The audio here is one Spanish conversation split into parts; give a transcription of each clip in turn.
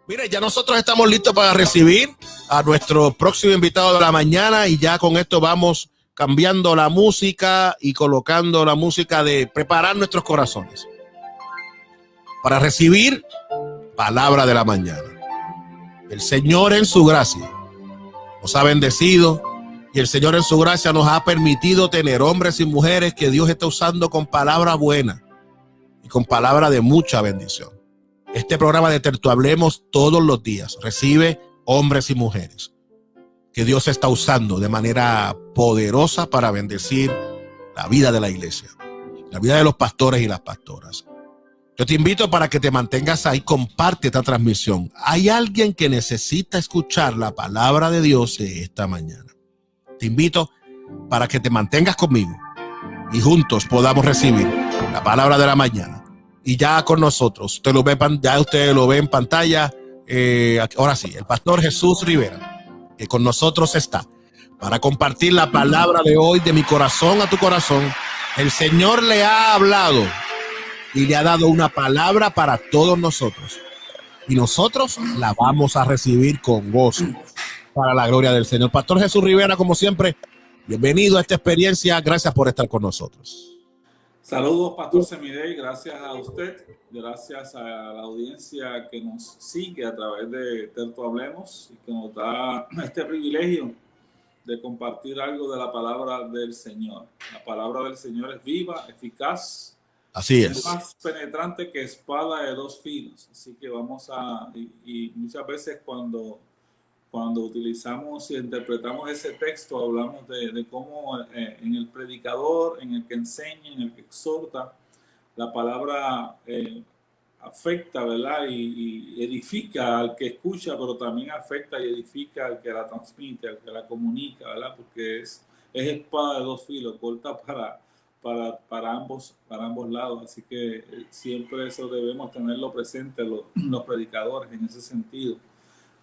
Mire, ya nosotros estamos listos para recibir a nuestro próximo invitado de la mañana y ya con esto vamos cambiando la música y colocando la música de preparar nuestros corazones para recibir palabra de la mañana. El Señor en su gracia nos ha bendecido y el Señor en su gracia nos ha permitido tener hombres y mujeres que Dios está usando con palabra buena y con palabra de mucha bendición. Este programa de Tertuhablemos todos los días recibe hombres y mujeres que Dios está usando de manera poderosa para bendecir la vida de la iglesia, la vida de los pastores y las pastoras. Yo te invito para que te mantengas ahí, comparte esta transmisión. Hay alguien que necesita escuchar la palabra de Dios esta mañana. Te invito para que te mantengas conmigo y juntos podamos recibir la palabra de la mañana. Y ya con nosotros, usted lo ve en pantalla, ahora sí, el pastor Jesús Rivera, que con nosotros está para compartir la palabra de hoy de mi corazón a tu corazón. El Señor le ha hablado y le ha dado una palabra para todos nosotros. Y nosotros la vamos a recibir con gozo para la gloria del Señor. Pastor Jesús Rivera, como siempre, bienvenido a esta experiencia. Gracias por estar con nosotros. Saludos, Pastor Semidey, gracias a usted, gracias a la audiencia que nos sigue a través de Tertuhablemos y que nos da este privilegio de compartir algo de la palabra del Señor. La palabra del Señor es viva, eficaz, así es, más penetrante que espada de dos filos. Así que vamos y muchas veces cuando utilizamos y interpretamos ese texto, hablamos de cómo en el predicador, en el que enseña, en el que exhorta, la palabra afecta, ¿verdad? Y edifica al que escucha, pero también afecta y edifica al que la transmite, al que la comunica, ¿verdad? Porque es espada de dos filos, corta para ambos lados. Así que siempre eso debemos tenerlo presente los predicadores en ese sentido,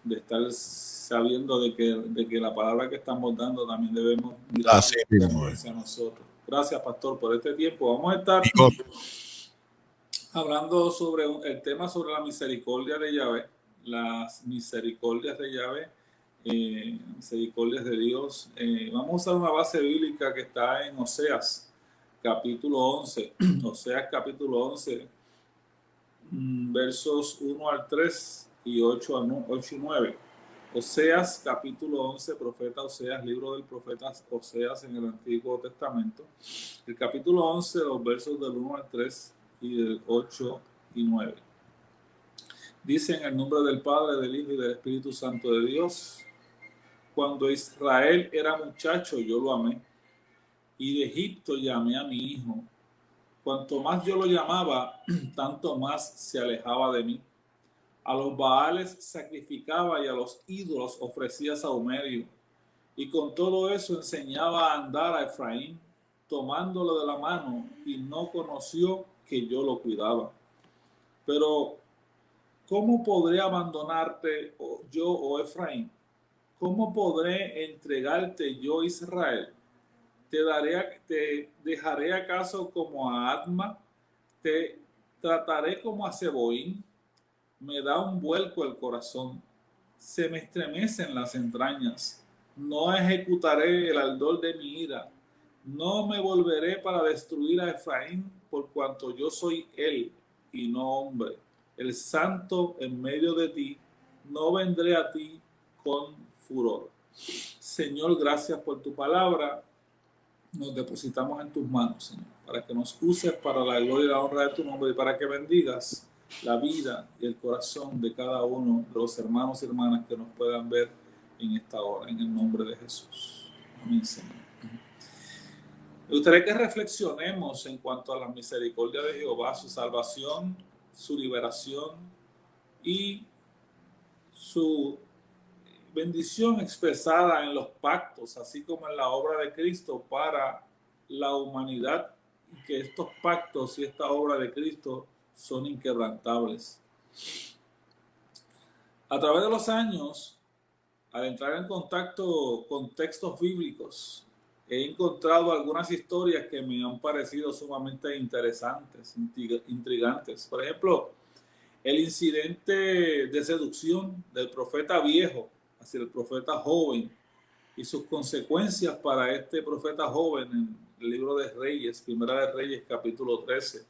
de estar sabiendo de que la palabra que estamos dando también debemos mirar hacia nosotros. Gracias, pastor, por este tiempo. Vamos a estar hablando sobre el tema sobre la misericordia de Yahvé, las misericordias de Yahvé, misericordias de Dios. Vamos a usar una base bíblica que está en Oseas, capítulo 11. Oseas, capítulo 11, versos 1 al 3 y 8 y 9. Oseas, capítulo 11, profeta Oseas, libro del profeta Oseas en el Antiguo Testamento. El capítulo 11, los versos del 1 al 3 y del 8 y 9. Dice: en el nombre del Padre, del Hijo y del Espíritu Santo de Dios. Cuando Israel era muchacho, yo lo amé, y de Egipto llamé a mi hijo. Cuanto más yo lo llamaba, tanto más se alejaba de mí. A los Baales sacrificaba y a los ídolos ofrecía sahumerio. Y con todo eso enseñaba a andar a Efraín, tomándolo de la mano, y no conoció que yo lo cuidaba. Pero, ¿cómo podré abandonarte yo, oh Efraín? ¿Cómo podré entregarte yo, Israel? ¿Te dejaré acaso como a Adma? ¿Te trataré como a Zeboín? Me da un vuelco el corazón, se me estremecen las entrañas. No ejecutaré el ardor de mi ira, no me volveré para destruir a Efraín, por cuanto yo soy él y no hombre, el santo en medio de ti. No vendré a ti con furor. Señor, gracias por tu palabra. Nos depositamos en tus manos, Señor, para que nos uses para la gloria y la honra de tu nombre y para que bendigas la vida y el corazón de cada uno de los hermanos y hermanas que nos puedan ver en esta hora, en el nombre de Jesús. Amén, Señor. Me gustaría que reflexionemos en cuanto a la misericordia de Jehová, su salvación, su liberación y su bendición expresada en los pactos, así como en la obra de Cristo para la humanidad, y que estos pactos y esta obra de Cristo son inquebrantables. A través de los años, al entrar en contacto con textos bíblicos, he encontrado algunas historias que me han parecido sumamente interesantes, intrigantes. Por ejemplo, el incidente de seducción del profeta viejo hacia el profeta joven y sus consecuencias para este profeta joven en el libro de Reyes, Primera de Reyes, capítulo 13.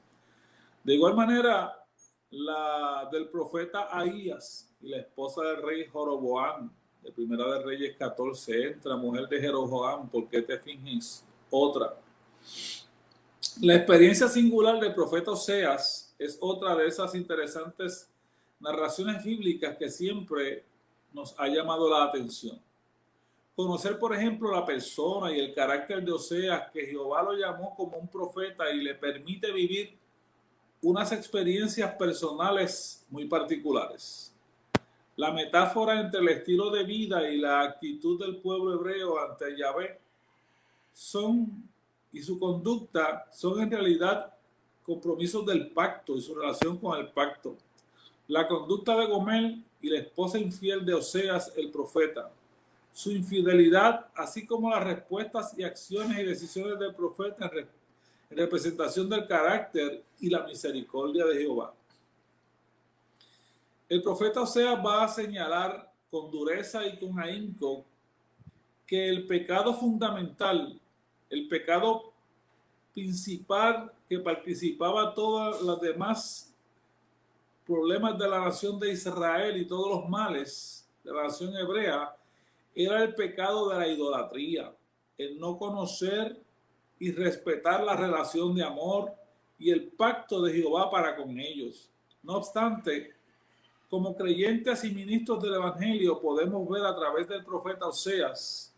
De igual manera, la del profeta Ahías y la esposa del rey Joroboam, de Primera de Reyes 14, entra, mujer de Jeroboam, ¿por qué te finges? Otra. La experiencia singular del profeta Oseas es otra de esas interesantes narraciones bíblicas que siempre nos ha llamado la atención. Conocer, por ejemplo, la persona y el carácter de Oseas, que Jehová lo llamó como un profeta y le permite vivir unas experiencias personales muy particulares. La metáfora entre el estilo de vida y la actitud del pueblo hebreo ante Yahvé y su conducta son en realidad compromisos del pacto y su relación con el pacto. La conducta de Gomer y la esposa infiel de Oseas, el profeta. Su infidelidad, así como las respuestas y acciones y decisiones del profeta en representación del carácter y la misericordia de Jehová. El profeta Oseas va a señalar con dureza y con ahínco que el pecado fundamental, el pecado principal que participaba todos los demás problemas de la nación de Israel y todos los males de la nación hebrea, era el pecado de la idolatría, el no conocer y respetar la relación de amor y el pacto de Jehová para con ellos. No obstante, como creyentes y ministros del Evangelio podemos ver a través del profeta Oseas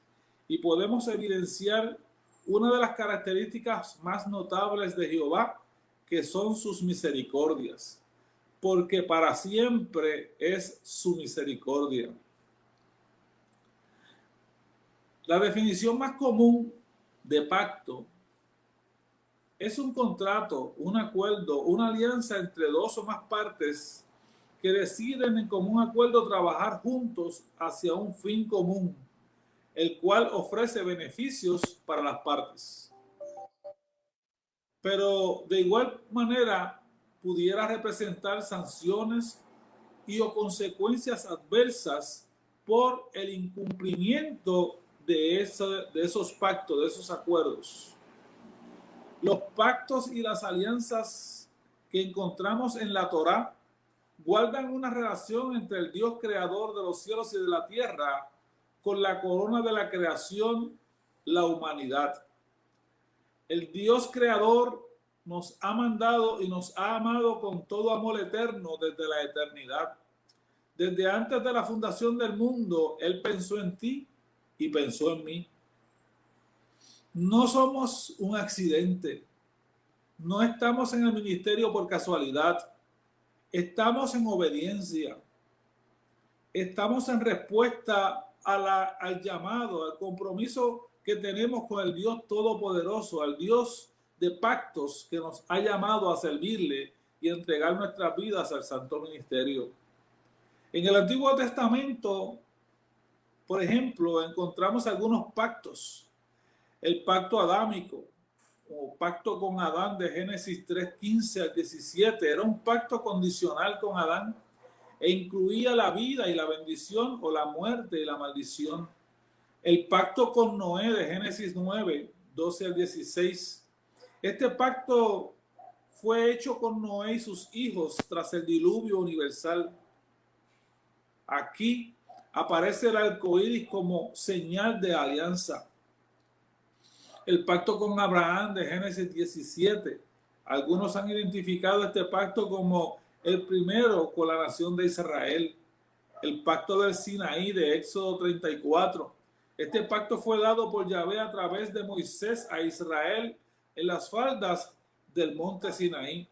y podemos evidenciar una de las características más notables de Jehová, que son sus misericordias, porque para siempre es su misericordia. La definición más común de pacto es un contrato, un acuerdo, una alianza entre dos o más partes que deciden en común acuerdo trabajar juntos hacia un fin común, el cual ofrece beneficios para las partes. Pero de igual manera pudiera representar sanciones y o consecuencias adversas por el incumplimiento de esos pactos, de esos acuerdos. Los pactos y las alianzas que encontramos en la Torá guardan una relación entre el Dios creador de los cielos y de la tierra con la corona de la creación, la humanidad. El Dios creador nos ha mandado y nos ha amado con todo amor eterno desde la eternidad. Desde antes de la fundación del mundo, Él pensó en ti y pensó en mí. No somos un accidente. No estamos en el ministerio por casualidad. Estamos en obediencia. Estamos en respuesta al llamado, al compromiso que tenemos con el Dios Todopoderoso, al Dios de pactos que nos ha llamado a servirle y entregar nuestras vidas al santo ministerio. En el Antiguo Testamento, por ejemplo, encontramos algunos pactos. El pacto adámico, o pacto con Adán de Génesis 3:15 al 17, era un pacto condicional con Adán e incluía la vida y la bendición o la muerte y la maldición. El pacto con Noé de Génesis 9:12 al 16. Este pacto fue hecho con Noé y sus hijos tras el diluvio universal. Aquí aparece el arco iris como señal de alianza. El pacto con Abraham de Génesis 17. Algunos han identificado este pacto como el primero con la nación de Israel. El pacto del Sinaí de Éxodo 34. Este pacto fue dado por Yahvé a través de Moisés a Israel en las faldas del monte Sinaí.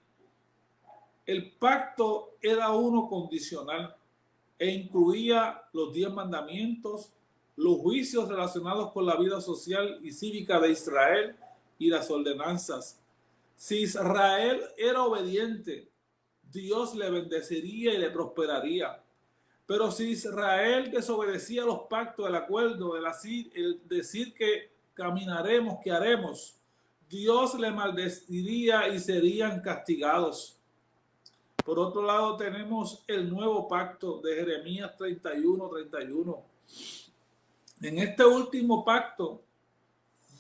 El pacto era uno condicional e incluía los 10 mandamientos, los juicios relacionados con la vida social y cívica de Israel y las ordenanzas. Si Israel era obediente, Dios le bendeciría y le prosperaría. Pero si Israel desobedecía los pactos, el acuerdo, el decir que caminaremos, que haremos, Dios le maldeciría y serían castigados. Por otro lado, tenemos el nuevo pacto de Jeremías 31:31. En este último pacto,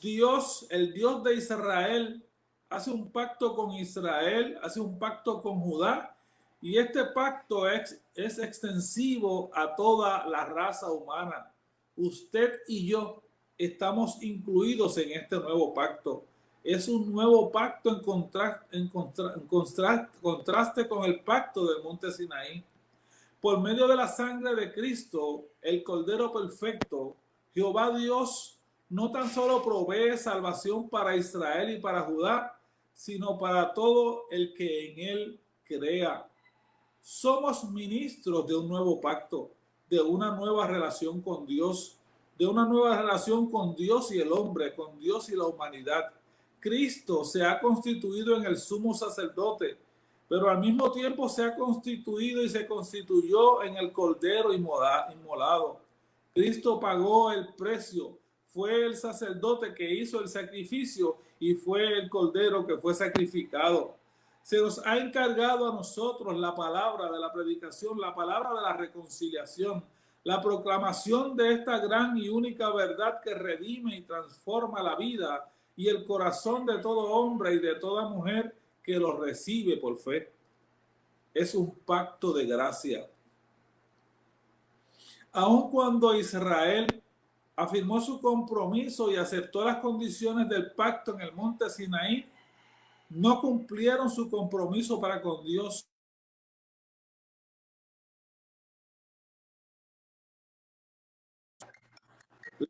Dios, el Dios de Israel, hace un pacto con Israel, hace un pacto con Judá, y este pacto es extensivo a toda la raza humana. Usted y yo estamos incluidos en este nuevo pacto. Es un nuevo pacto en contraste con el pacto del monte Sinaí. Por medio de la sangre de Cristo, el Cordero Perfecto, Jehová Dios no tan solo provee salvación para Israel y para Judá, sino para todo el que en él crea. Somos ministros de un nuevo pacto, de una nueva relación con Dios, de una nueva relación con Dios y el hombre, con Dios y la humanidad. Cristo se ha constituido en el sumo sacerdote, pero al mismo tiempo se ha constituido y se constituyó en el Cordero inmolado. Cristo pagó el precio, fue el sacerdote que hizo el sacrificio y fue el Cordero que fue sacrificado. Se nos ha encargado a nosotros la palabra de la predicación, la palabra de la reconciliación, la proclamación de esta gran y única verdad que redime y transforma la vida y el corazón de todo hombre y de toda mujer que lo recibe por fe. Es un pacto de gracia. Aun cuando Israel afirmó su compromiso y aceptó las condiciones del pacto en el monte Sinaí, no cumplieron su compromiso para con Dios.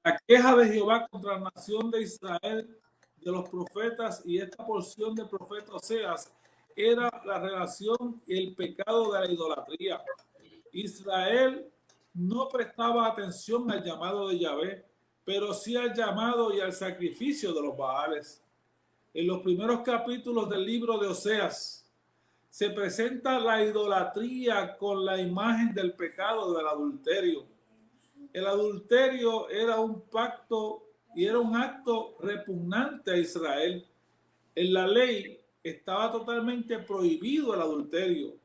La queja de Jehová contra la nación de Israel, de los profetas y esta porción del profeta Oseas, era la relación y el pecado de la idolatría. Israel no prestaba atención al llamado de Yahvé, pero sí al llamado y al sacrificio de los Baales. En los primeros capítulos del libro de Oseas se presenta la idolatría con la imagen del pecado del adulterio. El adulterio era un pacto y era un acto repugnante a Israel. En la ley estaba totalmente prohibido el adulterio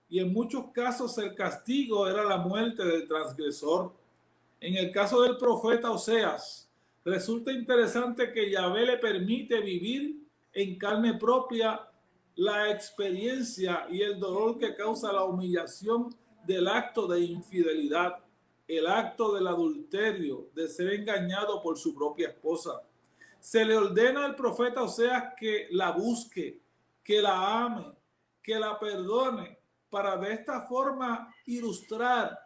y en muchos casos el castigo era la muerte del transgresor. En el caso del profeta Oseas, resulta interesante que Yahvé le permite vivir en carne propia la experiencia y el dolor que causa la humillación del acto de infidelidad, el acto del adulterio, de ser engañado por su propia esposa. Se le ordena al profeta Oseas que la busque, que la ame, que la perdone, para de esta forma ilustrar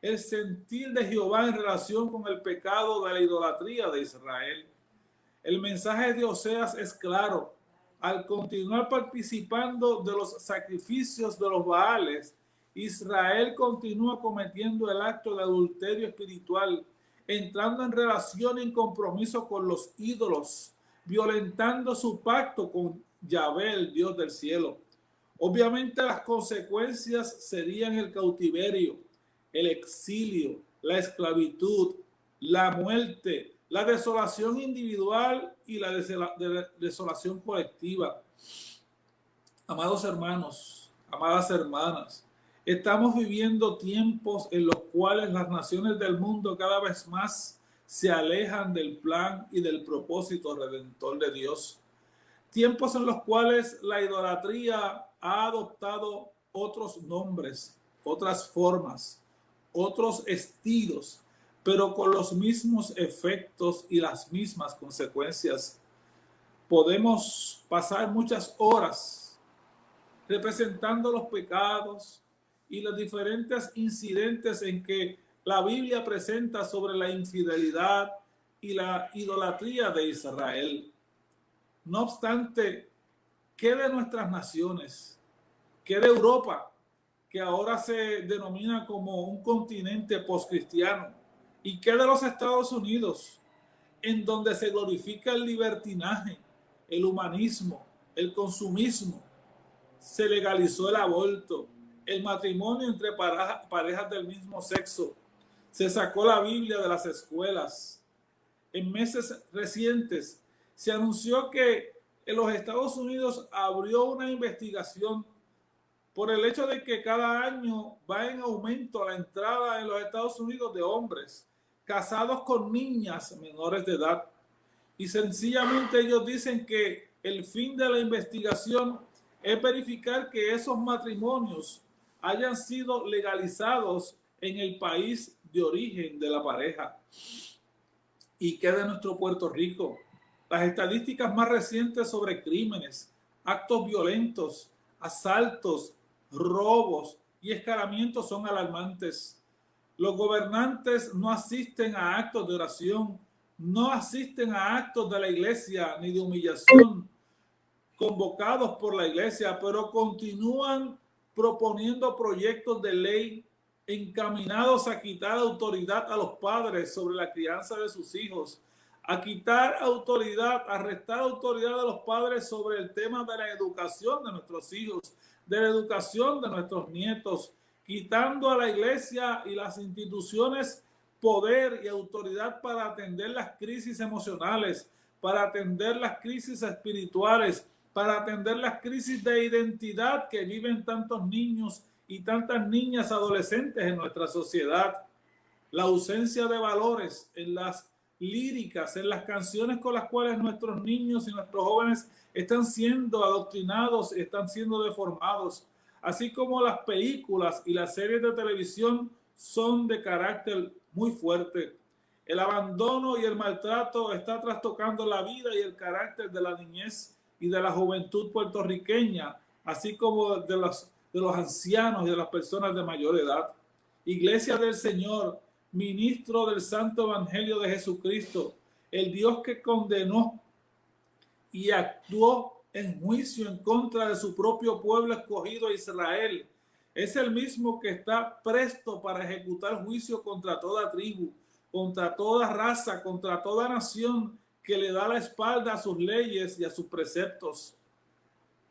el sentir de Jehová en relación con el pecado de la idolatría de Israel. El mensaje de Oseas es claro. Al continuar participando de los sacrificios de los Baales, Israel continúa cometiendo el acto de adulterio espiritual, entrando en relación y en compromiso con los ídolos, violentando su pacto con Yahvé, el Dios del cielo. Obviamente las consecuencias serían el cautiverio, el exilio, la esclavitud, la muerte, la desolación individual y la desolación colectiva. Amados hermanos, amadas hermanas, estamos viviendo tiempos en los cuales las naciones del mundo cada vez más se alejan del plan y del propósito redentor de Dios. Tiempos en los cuales la idolatría ha adoptado otros nombres, otras formas, otros estilos, pero con los mismos efectos y las mismas consecuencias. Podemos pasar muchas horas representando los pecados y los diferentes incidentes en que la Biblia presenta sobre la infidelidad y la idolatría de Israel. No obstante, ¿qué de nuestras naciones? ¿Qué de Europa, que ahora se denomina como un continente postcristiano? ¿Y qué de los Estados Unidos, en donde se glorifica el libertinaje, el humanismo, el consumismo? Se legalizó el aborto, el matrimonio entre parejas del mismo sexo. Se sacó la Biblia de las escuelas. En meses recientes se anunció que en los Estados Unidos abrió una investigación por el hecho de que cada año va en aumento la entrada en los Estados Unidos de hombres casados con niñas menores de edad. Y sencillamente ellos dicen que el fin de la investigación es verificar que esos matrimonios hayan sido legalizados en el país de origen de la pareja. ¿Y qué de nuestro Puerto Rico? Las estadísticas más recientes sobre crímenes, actos violentos, asaltos, robos y escalamientos son alarmantes. Los gobernantes no asisten a actos de oración, no asisten a actos de la iglesia ni de humillación convocados por la iglesia, pero continúan proponiendo proyectos de ley encaminados a quitar autoridad a los padres sobre la crianza de sus hijos, a quitar autoridad, a restar autoridad a los padres sobre el tema de la educación de nuestros hijos, de la educación de nuestros nietos, quitando a la iglesia y las instituciones poder y autoridad para atender las crisis emocionales, para atender las crisis espirituales, para atender las crisis de identidad que viven tantos niños y tantas niñas adolescentes en nuestra sociedad. La ausencia de valores en las líricas, en las canciones con las cuales nuestros niños y nuestros jóvenes están siendo adoctrinados, están siendo deformados, así como las películas y las series de televisión son de carácter muy fuerte. El abandono y el maltrato está trastocando la vida y el carácter de la niñez y de la juventud puertorriqueña, así como de los ancianos y de las personas de mayor edad. Iglesia del Señor, ministro del Santo Evangelio de Jesucristo, el Dios que condenó y actuó en juicio en contra de su propio pueblo escogido Israel, es el mismo que está presto para ejecutar juicio contra toda tribu, contra toda raza, contra toda nación que le da la espalda a sus leyes y a sus preceptos,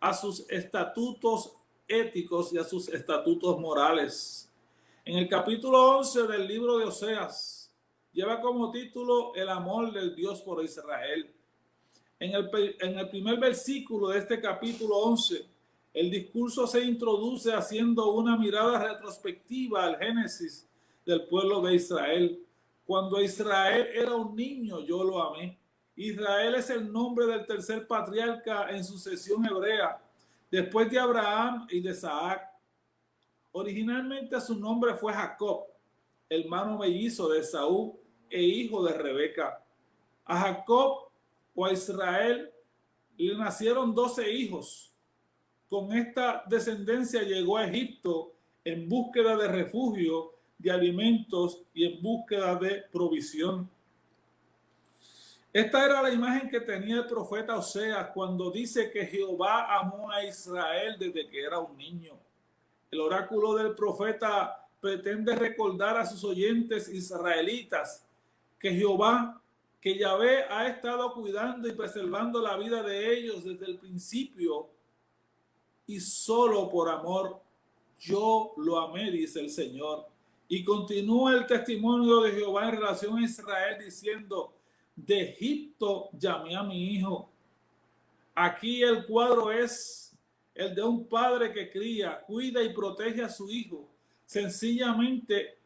a sus estatutos éticos y a sus estatutos morales. En el capítulo 11 del libro de Oseas, lleva como título El amor del Dios por Israel. En el primer versículo de este capítulo 11, el discurso se introduce haciendo una mirada retrospectiva al génesis del pueblo de Israel. Cuando Israel era un niño, yo lo amé. Israel es el nombre del tercer patriarca en sucesión hebrea, después de Abraham y de Isaac. Originalmente su nombre fue Jacob, hermano mellizo de Esaú e hijo de Rebeca. A Jacob o a Israel le nacieron 12 hijos. Con esta descendencia llegó a Egipto en búsqueda de refugio, de alimentos y en búsqueda de provisión. Esta era la imagen que tenía el profeta Oseas cuando dice que Jehová amó a Israel desde que era un niño. El oráculo del profeta pretende recordar a sus oyentes israelitas que Jehová, que Yahvé ha estado cuidando y preservando la vida de ellos desde el principio y solo por amor yo lo amé, dice el Señor. Y continúa el testimonio de Jehová en relación a Israel diciendo: de Egipto llamé a mi hijo. Aquí el cuadro es el de un padre que cría, cuida y protege a su hijo. Sencillamente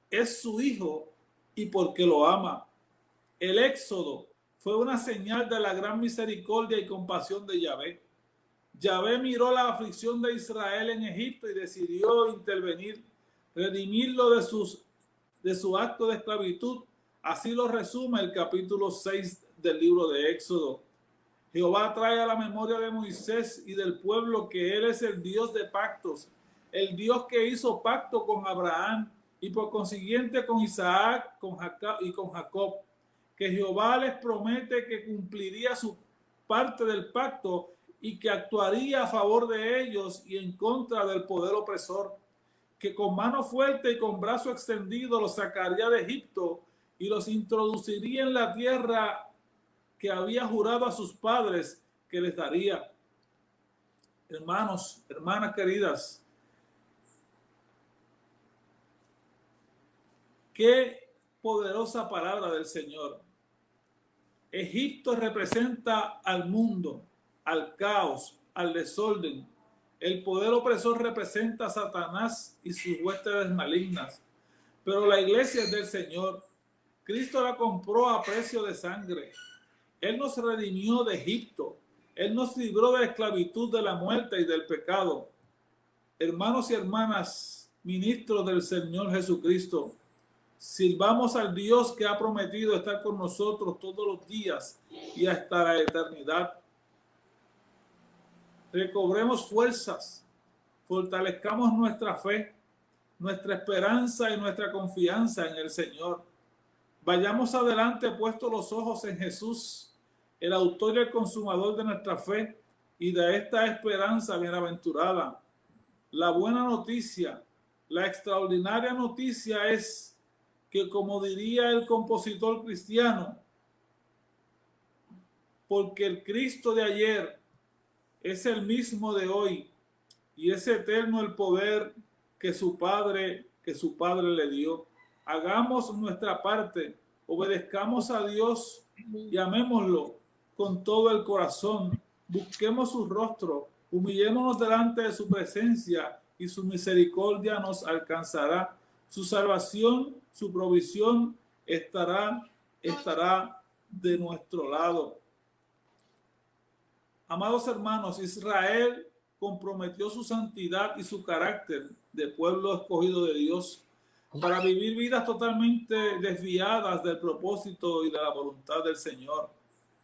es su hijo y porque lo ama. El éxodo fue una señal de la gran misericordia y compasión de Yahvé. Yahvé miró la aflicción de Israel en Egipto y decidió intervenir, redimirlo de su acto de esclavitud. Así lo resume el capítulo 6 del libro de Éxodo. Jehová trae a la memoria de Moisés y del pueblo que él es el Dios de pactos, el Dios que hizo pacto con Abraham y por consiguiente con Isaac y con Jacob, que Jehová les promete que cumpliría su parte del pacto y que actuaría a favor de ellos y en contra del poder opresor, que con mano fuerte y con brazo extendido los sacaría de Egipto y los introduciría en la tierra que había jurado a sus padres que les daría. Hermanos, hermanas queridas, qué poderosa palabra del Señor. Egipto representa al mundo, al caos, al desorden. El poder opresor representa a Satanás y sus huestes malignas, pero la iglesia es del Señor. Cristo la compró a precio de sangre. Él nos redimió de Egipto. Él nos libró de la esclavitud, de la muerte y del pecado. Hermanos y hermanas, ministros del Señor Jesucristo, sirvamos al Dios que ha prometido estar con nosotros todos los días y hasta la eternidad. Recobremos fuerzas, fortalezcamos nuestra fe, nuestra esperanza y nuestra confianza en el Señor. Vayamos adelante puestos los ojos en Jesús, el autor y el consumador de nuestra fe y de esta esperanza bienaventurada. La buena noticia, la extraordinaria noticia es que, como diría el compositor cristiano, porque el Cristo de ayer es el mismo de hoy y es eterno el poder que su Padre le dio. Hagamos nuestra parte, obedezcamos a Dios y amémoslo con todo el corazón. Busquemos su rostro, humillémonos delante de su presencia y su misericordia nos alcanzará. Su salvación, su provisión estará de nuestro lado. Amados hermanos, Israel comprometió su santidad y su carácter de pueblo escogido de Dios para vivir vidas totalmente desviadas del propósito y de la voluntad del Señor.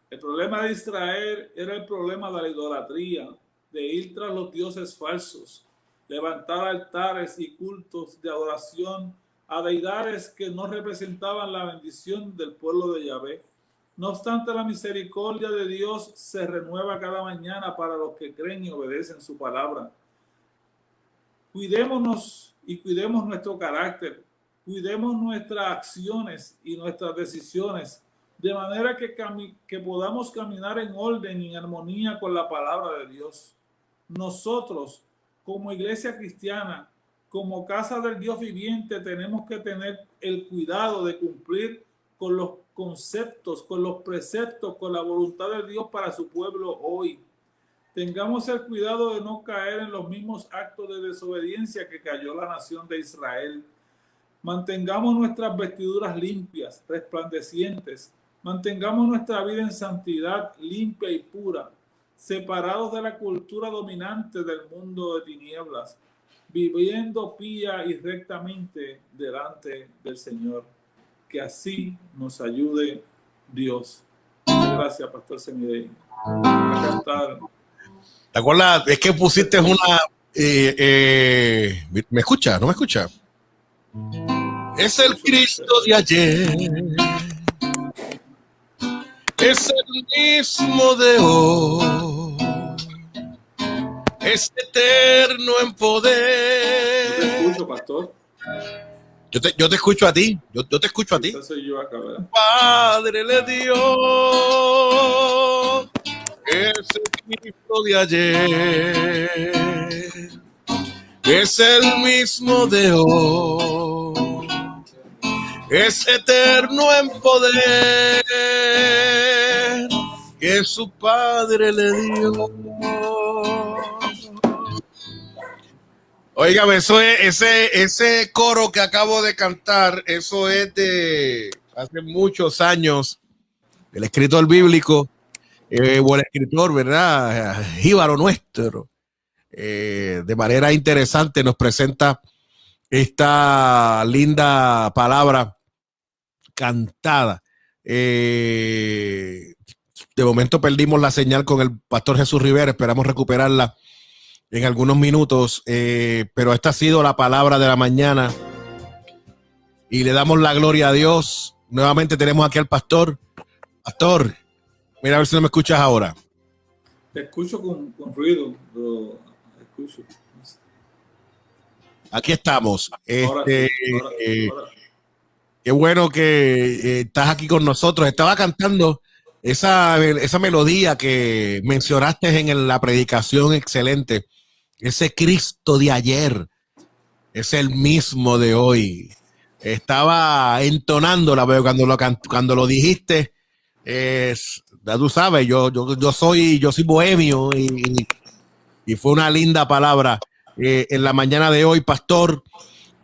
El problema de Israel era el problema de la idolatría, de ir tras los dioses falsos, levantar altares y cultos de adoración a deidades que no representaban la bendición del pueblo de Yahvé. No obstante, la misericordia de Dios se renueva cada mañana para los que creen y obedecen su palabra. Cuidémonos y cuidemos nuestro carácter, cuidemos nuestras acciones y nuestras decisiones, de manera que podamos caminar en orden y en armonía con la palabra de Dios. Nosotros, como iglesia cristiana, como casa del Dios viviente, tenemos que tener el cuidado de cumplir con los conceptos, con los preceptos, con la voluntad de Dios para su pueblo hoy. Tengamos el cuidado de no caer en los mismos actos de desobediencia que cayó la nación de Israel. Mantengamos nuestras vestiduras limpias, resplandecientes. Mantengamos nuestra vida en santidad limpia y pura, separados de la cultura dominante del mundo de tinieblas, viviendo pía y rectamente delante del Señor. Que así nos ayude Dios. Muchas gracias, Pastor Semidey. ¿Te acuerdas? Es que pusiste una... ¿me escucha? ¿No me escucha? Es el Cristo de ayer. Es el mismo de hoy. Es eterno en poder. Yo te escucho, Pastor. Yo te escucho a ti. Yo te escucho a ti. Soy yo acá, ¿verdad? Padre le dio ese Cristo de ayer. Es el mismo de hoy. Es eterno en poder que su Padre le dio. Óigame, eso es ese coro que acabo de cantar, eso es de hace muchos años. El escritor bíblico, o el escritor, ¿verdad? Jíbaro nuestro, de manera interesante nos presenta esta linda palabra cantada. De momento perdimos la señal con el pastor Jesús Rivera, esperamos recuperarla en algunos minutos, pero esta ha sido la palabra de la mañana y le damos la gloria a Dios. Nuevamente tenemos aquí al pastor. Pastor, mira a ver si no me escuchas ahora. Te escucho con ruido, pero escucho. Aquí estamos. Ahora Qué bueno que estás aquí con nosotros. Estaba cantando esa melodía que mencionaste en la predicación excelente. Ese Cristo de ayer es el mismo de hoy. Estaba entonándola, pero cuando lo dijiste, ya tú sabes, yo soy bohemio y y fue una linda palabra en la mañana de hoy, pastor.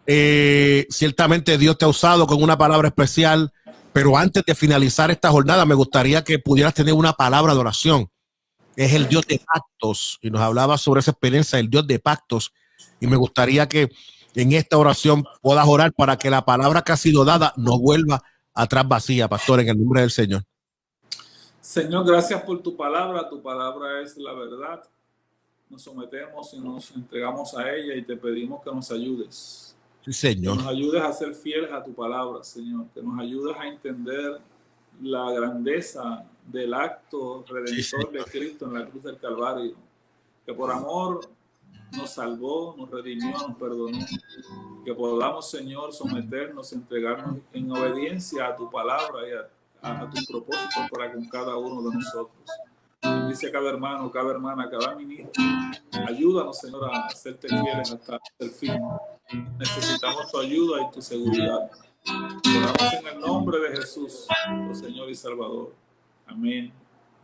Ciertamente Dios te ha usado con una palabra especial, pero antes de finalizar esta jornada me gustaría que pudieras tener una palabra de oración. Es el Dios de pactos y nos hablaba sobre esa experiencia del Dios de pactos, y me gustaría que en esta oración puedas orar para que la palabra que ha sido dada no vuelva atrás vacía, pastor, en el nombre del Señor. Señor, gracias por tu palabra es la verdad. Nos sometemos y nos entregamos a ella y te pedimos que nos ayudes. Sí, Señor. Que nos ayudes a ser fieles a tu palabra, Señor. Que nos ayudes a entender la grandeza del acto redentor de Cristo en la cruz del Calvario. Que por amor nos salvó, nos redimió, nos perdonó. Que podamos, Señor, someternos, entregarnos en obediencia a tu palabra y a tu propósito para con cada uno de nosotros. Bendice a cada hermano, cada hermana, cada ministro. Ayúdanos, Señor, a serte fieles hasta el fin. Necesitamos tu ayuda y tu seguridad. Oramos en el nombre de Jesús, nuestro Señor y Salvador. Amén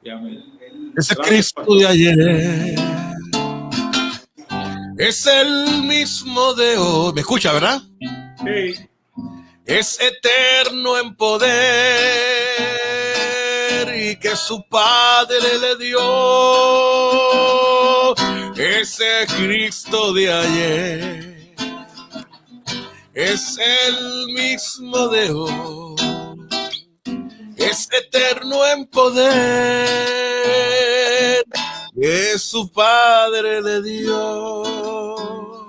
y amén. Ese Cristo de ayer es el mismo de hoy. ¿Me escucha, verdad? Sí. Es eterno en poder y que su Padre le dio. Ese Cristo de ayer es el mismo de hoy. Es eterno en poder que su Padre le dio.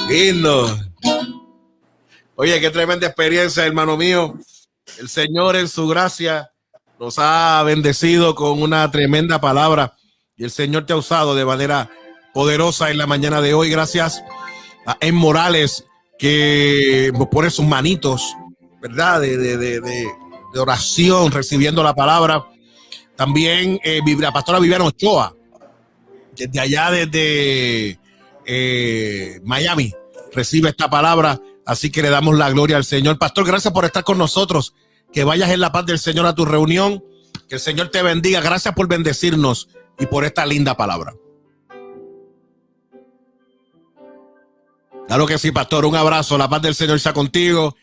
Lindo. Oye, qué tremenda experiencia, hermano mío. El Señor en su gracia nos ha bendecido con una tremenda palabra y el Señor te ha usado de manera poderosa en la mañana de hoy. Gracias a En Morales, que nos pone sus manitos, ¿verdad? De oración, recibiendo la palabra. También la pastora Viviana Ochoa, desde allá, desde Miami, recibe esta palabra. Así que le damos la gloria al Señor. Pastor, gracias por estar con nosotros. Que vayas en la paz del Señor a tu reunión. Que el Señor te bendiga. Gracias por bendecirnos y por esta linda palabra. Claro que sí, pastor. Un abrazo. La paz del Señor sea contigo.